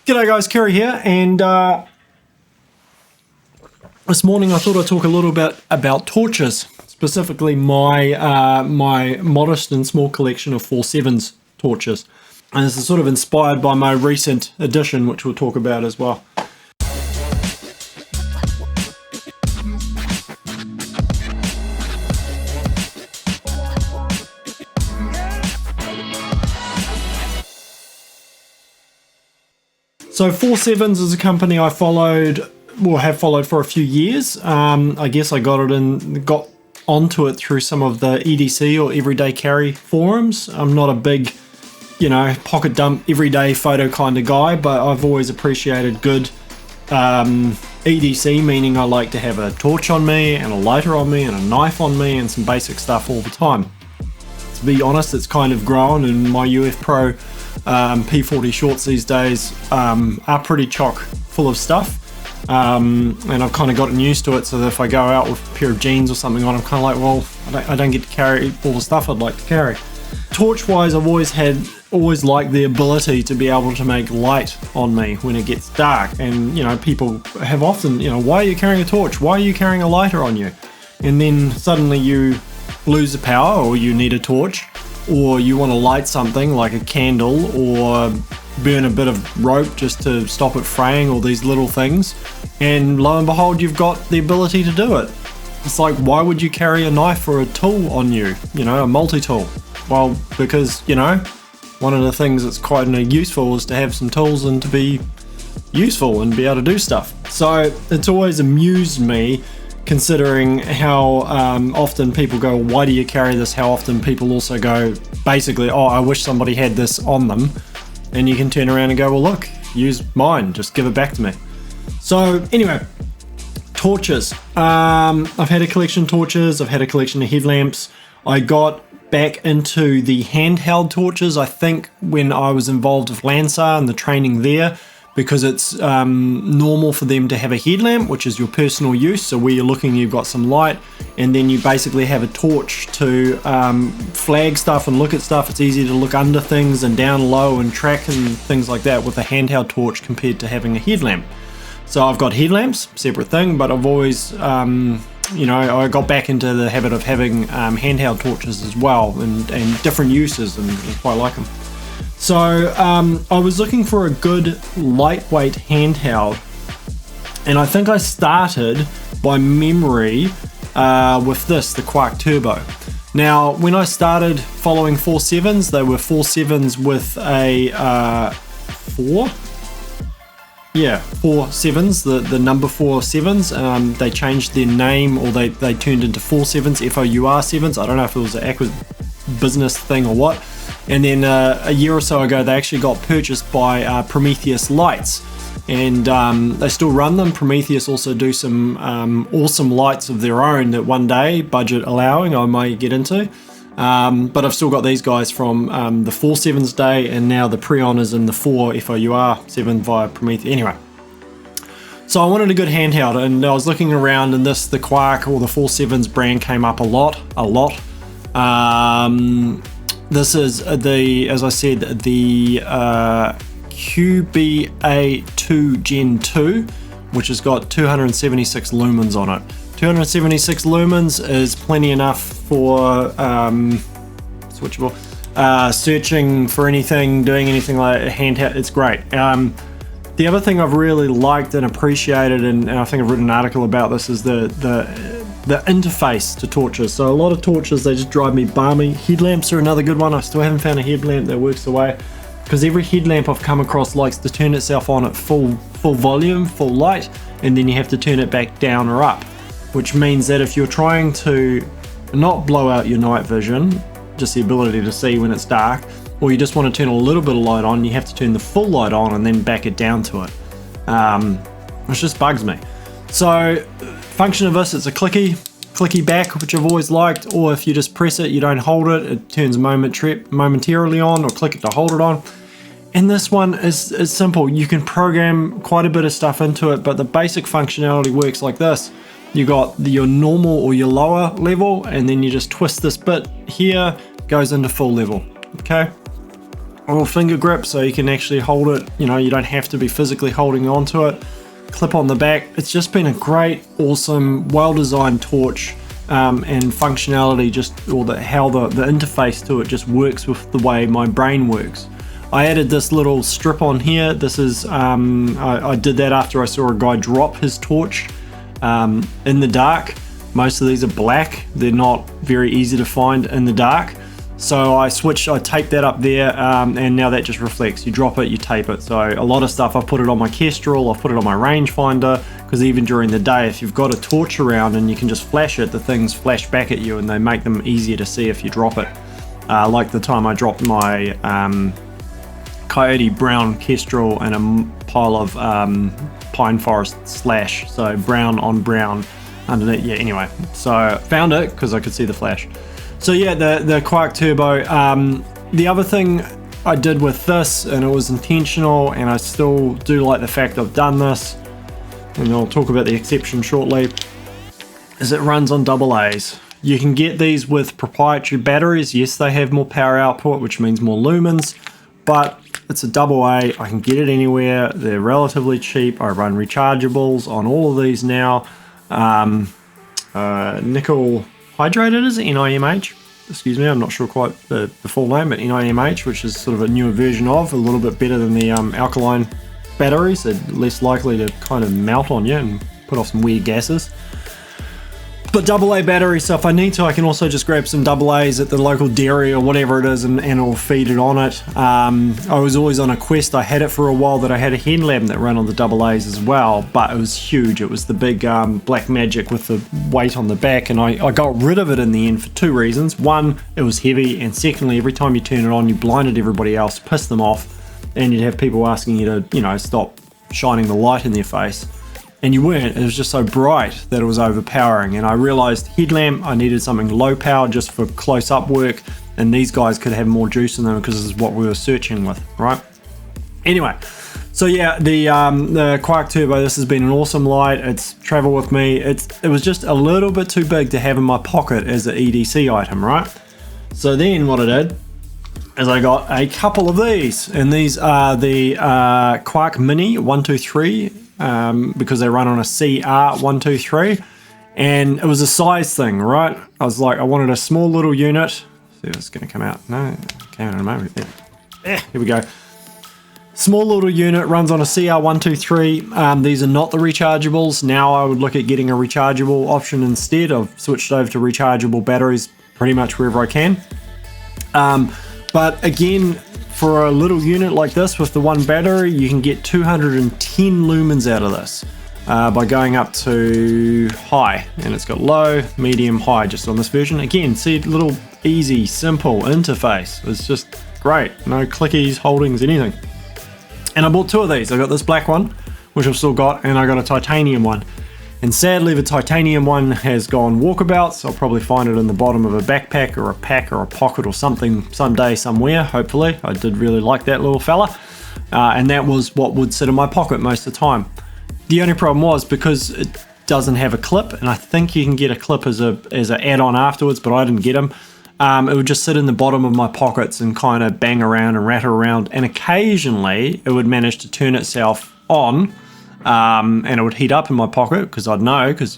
G'day guys, Kerry here, and this morning I thought I'd talk a little bit about torches, specifically my my modest and small collection of 4/7 torches. And this is sort of inspired by my recent addition, which we'll talk about as well. So 4/7 is a company I followed, or have followed for a few years. I guess I got onto it through some of the EDC or everyday carry forums. I'm not a big, pocket dump everyday photo kind of guy, but I've always appreciated good EDC, meaning I like to have a torch on me and a lighter on me and a knife on me and some basic stuff all the time. To be honest, it's kind of grown, and my UF Pro P40 shorts these days are pretty chock full of stuff, and I've kind of gotten used to it, so that if I go out with a pair of jeans or something on, I'm kind of like, well, I don't get to carry all the stuff I'd like to carry. Torch wise, I've always liked the ability to be able to make light on me when it gets dark, and people have often, why are you carrying a torch, why are you carrying a lighter on you? And then suddenly you lose the power, or you need a torch, or you want to light something like a candle or burn a bit of rope just to stop it fraying, all these little things, and lo and behold, you've got the ability to do it. It's like, why would you carry a knife or a tool on you, a multi-tool? Well, because one of the things that's quite useful is to have some tools and to be useful and be able to do stuff. So it's always amused me, considering how often people go, why do you carry this? How often people also go, basically, oh, I wish somebody had this on them. And you can turn around and go, well, look, use mine, just give it back to me. So anyway, torches. I've had a collection of torches, I've had a collection of headlamps. I got back into the handheld torches, I think, when I was involved with LANSAR and the training there, because it's normal for them to have a headlamp, which is your personal use, so where you're looking you've got some light, and then you basically have a torch to flag stuff and look at stuff. It's easy to look under things and down low and track and things like that with a handheld torch compared to having a headlamp. So I've got headlamps, separate thing, but I've always, I got back into the habit of having handheld torches as well, and different uses, and quite like them. So I was looking for a good lightweight handheld, and I think I started by memory with this, the Quark Turbo. Now, when I started following 4/7s, they were 4/7s with a 4/7s, the number 4/7s. They changed their name, or they turned into 4/7s, FOUR/7s. I don't know if it was an business thing or what. And then a year or so ago, they actually got purchased by Prometheus Lights, and they still run them. Prometheus also do some awesome lights of their own that one day, budget allowing, I might get into. But I've still got these guys from the 4/7s day, and now the Prion is in the 4 FOUR/7 via Prometheus. Anyway, so I wanted a good handheld, and I was looking around, and the Quark or the 4/7s brand came up a lot. This is as I said, the QBA2 Gen 2, which has got 276 lumens on it. 276 lumens is plenty enough for switchable, searching for anything, doing anything like a handheld. It's great. The other thing I've really liked and appreciated, and I think I've written an article about this, is the interface to torches. So a lot of torches, they just drive me balmy. Headlamps are another good one. I still haven't found a headlamp that works the way, because every headlamp I've come across likes to turn itself on at full volume, full light, and then you have to turn it back down or up, which means that if you're trying to not blow out your night vision, just the ability to see when it's dark, or you just want to turn a little bit of light on, you have to turn the full light on and then back it down to it, which just bugs me. So function of this, it's a clicky back, which I've always liked, or if you just press it, you don't hold it, it turns momentarily on, or click it to hold it on. And this one is simple. You can program quite a bit of stuff into it, but the basic functionality works like this. You got your normal or your lower level, and then you just twist this bit here, goes into full level. Okay, little finger grip so you can actually hold it, you know, you don't have to be physically holding onto it. Clip on the back. It's just been a great, awesome, well-designed torch, and functionality, just or how the interface to it just works with the way my brain works. I added this little strip on here. This is I did that after I saw a guy drop his torch in the dark. Most of these are black. They're not very easy to find in the dark. So I taped that up there, and now that just reflects. You drop it, you tape it. So a lot of stuff, I've put it on my Kestrel, I've put it on my rangefinder, because even during the day, if you've got a torch around and you can just flash it, the things flash back at you and they make them easier to see if you drop it. Like the time I dropped my Coyote Brown Kestrel in a pile of Pine Forest Slash, so brown on brown underneath. Yeah, anyway, so found it because I could see the flash. So yeah, the Quark Turbo. The other thing I did with this, and it was intentional, and I still do like the fact I've done this, and I'll talk about the exception shortly, is it runs on AA's. You can get these with proprietary batteries. Yes, they have more power output, which means more lumens, but it's a AA. I can get it anywhere. They're relatively cheap. I run rechargeables on all of these now. Nickel hydrated, is it? NIMH? Excuse me, I'm not sure quite the full name, but NIMH, which is sort of a newer version of, a little bit better than the alkaline batteries. They're less likely to kind of melt on you and put off some weird gases. But AA battery, so if I need to, I can also just grab some AA's at the local dairy or whatever it is, and I'll feed it on it. I was always on a quest. I had it for a while that I had a headlamp that ran on the AA's as well, but it was huge. It was the big Black Magic with the weight on the back, and I got rid of it in the end for two reasons. One, it was heavy, and secondly, every time you turn it on, you blinded everybody else, pissed them off, and you'd have people asking you to, you know, stop shining the light in their face. And you weren't. It was just so bright that it was overpowering, and I realized headlamp, I needed something low power just for close-up work, and these guys could have more juice in them because this is what we were searching with, right? Anyway, so yeah, the Quark Turbo, this has been an awesome light. It's traveled with me. It was just a little bit too big to have in my pocket as an EDC item, right? So then what I did is I got a couple of these, and these are the Quark Mini 123, because they run on a CR123, and it was a size thing, right? I was like, I wanted a small little unit. See if it's going to come out. No, it came out in a moment. Here we go. Small little unit, runs on a CR123. These are not the rechargeables. Now I would look at getting a rechargeable option instead. I've switched over to rechargeable batteries pretty much wherever I can. But again, for a little unit like this with the one battery, you can get 210 lumens out of this by going up to high, and it's got low, medium, high just on this version. Again, see, little easy, simple interface. It's just great. No clickies, holdings, anything. And I bought two of these. I got this black one, which I've still got, and I got a titanium one. And sadly, the titanium one has gone walkabouts. I'll probably find it in the bottom of a backpack or a pack or a pocket or something someday, somewhere, hopefully. I did really like that little fella. And that was what would sit in my pocket most of the time. The only problem was, because it doesn't have a clip, and I think you can get a clip as an add-on afterwards, but I didn't get them. It would just sit in the bottom of my pockets and kind of bang around and rattle around. And occasionally, it would manage to turn itself on. And it would heat up in my pocket, because I'd know, because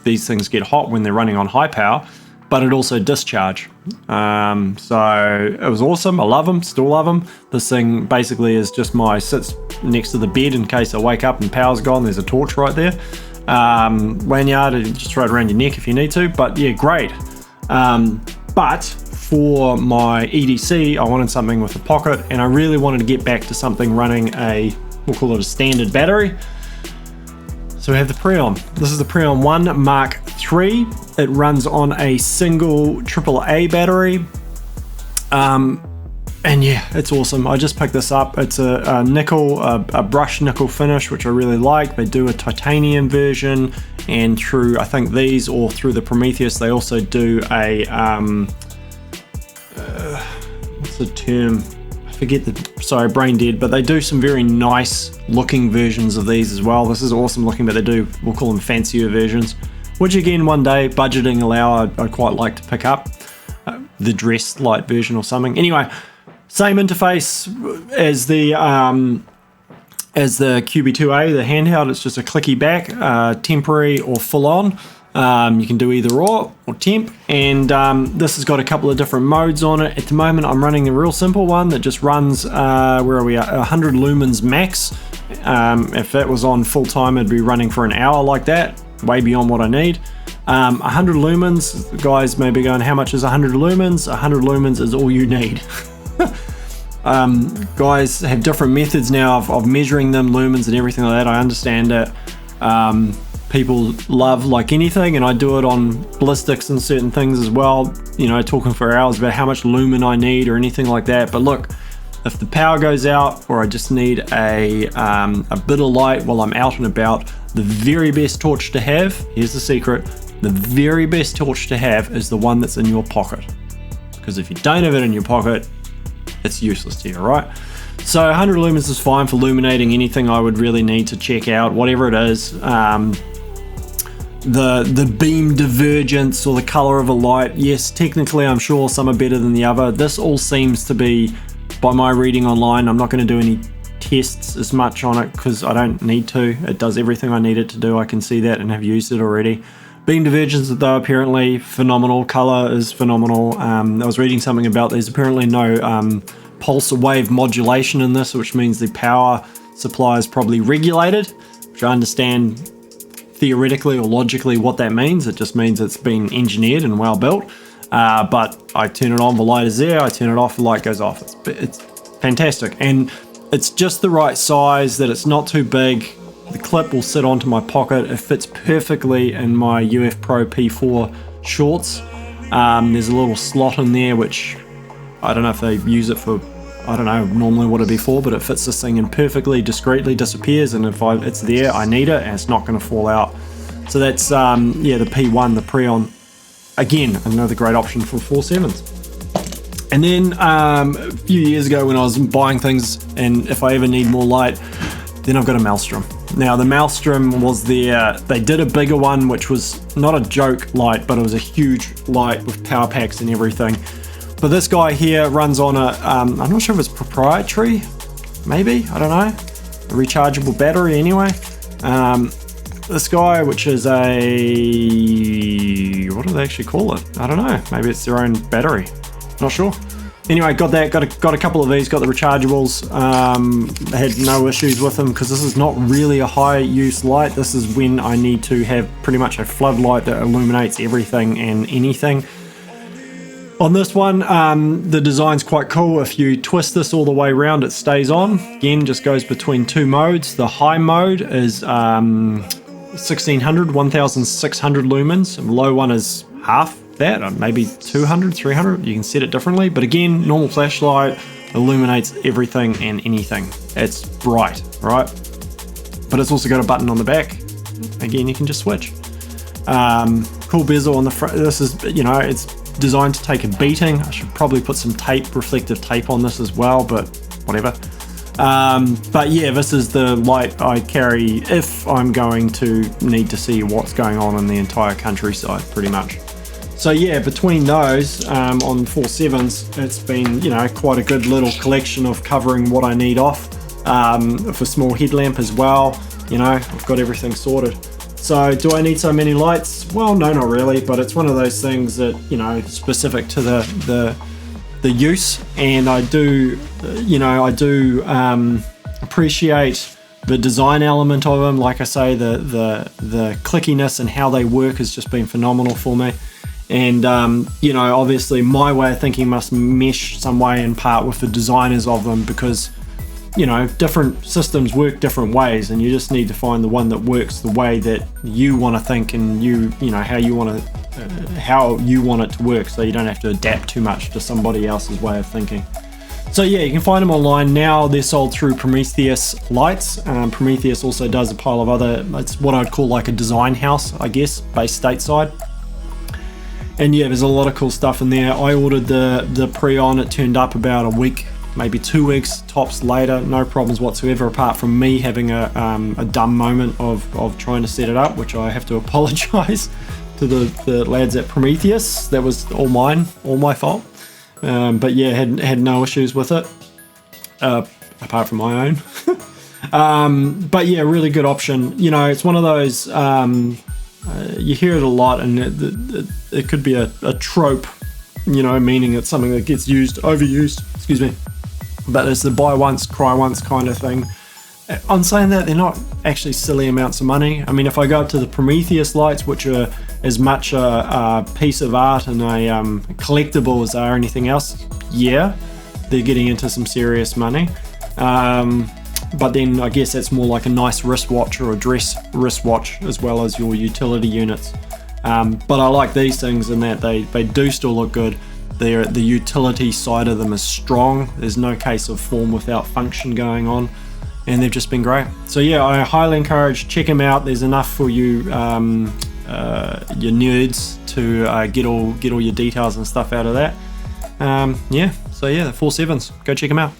these things get hot when they're running on high power, but it also discharge. So it was awesome. I love them, still love them. This thing basically is just sits next to the bed in case I wake up and power's gone. There's a torch right there. Lanyard, just throw it around your neck if you need to, but yeah, great. But for my EDC, I wanted something with a pocket, and I really wanted to get back to something running we'll call it a standard battery. So we have the Prion. This is the Prion One Mark Iii. It runs on a single AAA battery. And yeah, it's awesome. I just picked this up. It's a nickel, a brushed nickel finish, which I really like. They do a titanium version, and through, I think these, or through the Prometheus, they also do a, what's the term? Sorry, brain dead, but they do some very nice looking versions of these as well. This is awesome looking, but we'll call them fancier versions, which again, one day, budgeting allow, I'd quite like to pick up the dress light version or something. Anyway, Same interface as the QB2A, the handheld. It's just a clicky back, temporary or full on. You can do either or temp, and this has got a couple of different modes on it. At the moment I'm running the real simple one that just runs, where are we at, 100 lumens max. If that was on full time, it'd be running for an hour like that, way beyond what I need. 100 lumens, guys may be going, how much is 100 lumens? 100 lumens is all you need. Guys have different methods now of measuring them, lumens and everything like that. I understand it. People love like anything, and I do it on ballistics and certain things as well, you know, talking for hours about how much lumen I need or anything like that. But look, if the power goes out or I just need a bit of light while I'm out and about, the very best torch to have, here's the secret, the very best torch to have is the one that's in your pocket. Because if you don't have it in your pocket, it's useless to you, right? So 100 lumens is fine for illuminating anything I would really need to check out, whatever it is. The beam divergence or the color of a light, yes, technically I'm sure some are better than the other. This all seems to be, by my reading online, I'm not going to do any tests as much on it because I don't need to. It does everything I need it to do. I can see that and have used it already. Beam divergence, though, apparently phenomenal. Color is phenomenal. I was reading something about there's apparently no pulse wave modulation in this, which means the power supply is probably regulated, which I understand theoretically or logically what that means. It just means it's been engineered and well built. But I turn it on, the light is there. I turn it off, the light goes off. It's fantastic, and it's just the right size that it's not too big. The clip will sit onto my pocket. It fits perfectly in my UF Pro P4 shorts. There's a little slot in there, which I don't know if they use it for, I don't know normally what it'd be for, but it fits this thing in perfectly, discreetly, disappears, and if it's there, I need it, and it's not going to fall out. So that's, yeah, the P1, the Prion. Again, another great option for 4.7s. And then a few years ago when I was buying things, and if I ever need more light, then I've got a Maelstrom. Now the Maelstrom was there, they did a bigger one, which was not a joke light, but it was a huge light with power packs and everything. But this guy here runs on a, I'm not sure if it's proprietary, maybe, I don't know, a rechargeable battery anyway. This guy, which is a, what do they actually call it? I don't know, maybe it's their own battery, not sure. Anyway, got that, got a couple of these, got the rechargeables. Had no issues with them because this is not really a high use light. This is when I need to have pretty much a floodlight that illuminates everything and anything. On this one, the design's quite cool. If you twist this all the way around, it stays on. Again, just goes between two modes. The high mode is 1600, 1600 lumens. And the low one is half that, or maybe 200, 300. You can set it differently. But again, normal flashlight illuminates everything and anything. It's bright, right? But it's also got a button on the back. Again, you can just switch. Cool bezel on the front. This is, you know, it's designed to take a beating. I should probably put some tape, reflective tape on this as well, but whatever. But yeah, this is the light I carry if I'm going to need to see what's going on in the entire countryside, pretty much. So yeah, between those on 4.7s, it's been, you know, quite a good little collection of covering what I need off. For small headlamp as well, you know, I've got everything sorted. So do I need so many lights? Well, no, not really, but it's one of those things that, you know, specific to the use, and I do, you know, I do appreciate the design element of them. Like I say, the clickiness and how they work has just been phenomenal for me. And you know, obviously my way of thinking must mesh some way in part with the designers of them, because, you know, different systems work different ways, and you just need to find the one that works the way that you want to think, and you know, how you want it to work, so you don't have to adapt too much to somebody else's way of thinking. So yeah, you can find them online now. They're sold through Prometheus Lights. Prometheus also does a pile of other, it's what I'd call like a design house, I guess, based stateside. And yeah, there's a lot of cool stuff in there. I ordered the Prion. It turned up about a week, maybe 2 weeks tops later. No problems whatsoever, apart from me having a dumb moment of trying to set it up, which I have to apologize to the lads at Prometheus. That was all mine, all my fault. But yeah, had no issues with it, apart from my own. But yeah, really good option. You know, it's one of those, you hear it a lot, and it could be a trope, you know, meaning it's something that gets overused, excuse me. But it's the buy once, cry once kind of thing. On saying that, they're not actually silly amounts of money. I mean, if I go up to the Prometheus lights, which are as much a piece of art and a collectible as they are anything else, yeah, they're getting into some serious money. But then I guess that's more like a nice wristwatch or a dress wristwatch, as well as your utility units. But I like these things in that they do still look good. The utility side of them is strong. There's no case of form without function going on, and they've just been great. So yeah, I highly encourage, check them out. There's enough for you your nerds to get all your details and stuff out of that. Yeah, so yeah, the 4.7s, go check them out.